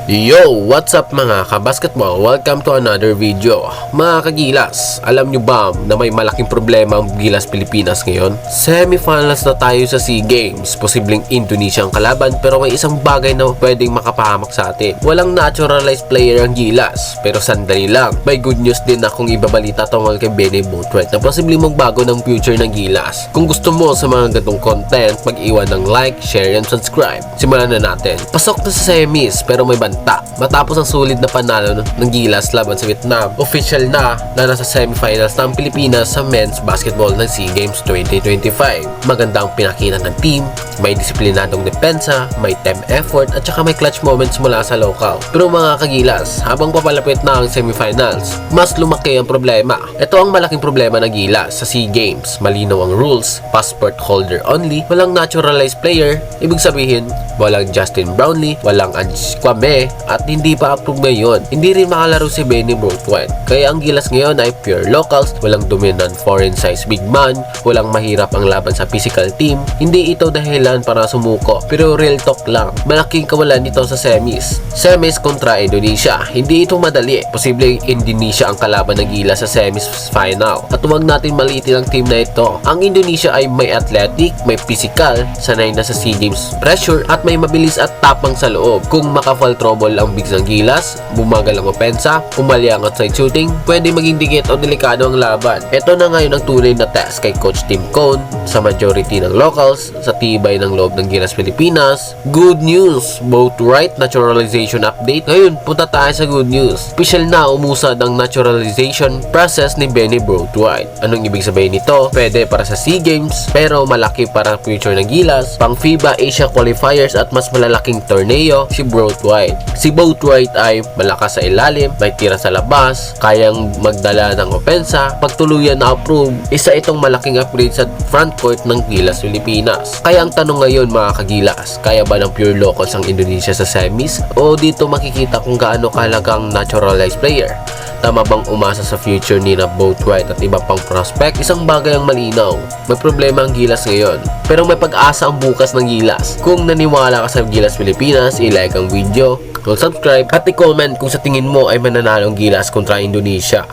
Yo! What's up mga kabasketball? Welcome to another video. Mga kagilas, alam nyo ba na may malaking problema ang Gilas Pilipinas ngayon? Semifinals na tayo sa SEA Games. Posibleng Indonesia ang kalaban pero may isang bagay na pwedeng makapahamak sa atin. Walang naturalized player ang Gilas. Pero sandali lang, may good news din akong ibabalita tungkol kay Benny Boatwright na posibleng magbago ng future ng Gilas. Kung gusto mo sa mga ganitong content, mag-iwan ng like, share, and subscribe. Simulan na natin. Pasok na sa semis pero may banta. Matapos ang sulit na panalo ng Gilas laban sa Vietnam, official na nasa semifinals ng Pilipinas sa men's basketball ng SEA Games 2025. Maganda ang pinakita ng team, may disiplinadong depensa, may team effort at saka may clutch moments mula sa local. Pero mga kagilas, habang papalapit na ang semifinals, mas lumaki ang problema. Ito ang malaking problema ng Gilas sa SEA Games. Malinaw ang rules, passport holder only, walang naturalized player, ibig sabihin, walang Justin Brownlee, walang Ange Kwame, at hindi pa approve ngayon. Hindi rin makalaro si Benny Boatwright. Kaya ang Gilas ngayon ay pure locals, walang dominant foreign size big man, walang mahirap ang laban sa physical team. Hindi ito dahilan para sumuko, pero real talk lang. Malaking kawalan nito sa semis. Semis kontra Indonesia. Hindi ito madali. Posibleng Indonesia ang kalaban ng Gilas sa semis final. At huwag natin maliitin ang team na ito. Ang Indonesia ay may athletic, may physical, sanay na sa SEA Games pressure, at may mabilis at tapang sa loob. Kung maka-fall trouble ang bigs ng Gilas, bumagal ang opensa, umali ang outside shooting, pwede maging dikit o delikado ang laban. Ito na ngayon ang tunay na test kay Coach Tim Cone sa majority ng locals, sa tibay ng loob ng Gilas Pilipinas. Good news! Boatwright naturalization update. Ngayon, punta tayo sa good news. Official na umusad ang naturalization process ni Benny Boatwright. Anong ibig sabihin nito? Pwede para sa SEA Games, pero malaki para future ng Gilas, pang FIBA Asia qualifiers at mas malalaking torneo si Boatwright. Si Boatwright ay malakas sa ilalim, may tira sa labas, kayang magdala ng opensa. Pagtuluyan na approve, isa itong malaking upgrade sa frontcourt ng Gilas Pilipinas. Kaya ang tanong ngayon mga kagilas, kaya ba ng pure locals ang Indonesia sa semis? O dito makikita kung gaano kahalagang naturalized player? Tama bang umasa sa future ni na Boatwright at iba pang prospect? Isang bagay ang malinaw, may problema ang Gilas ngayon, pero may pag-asa ang bukas ng Gilas. Kung naniwala ka sa Gilas Pilipinas, i-like ang video, subscribe at i-comment kung sa tingin mo ay mananalo ang Gilas kontra Indonesia.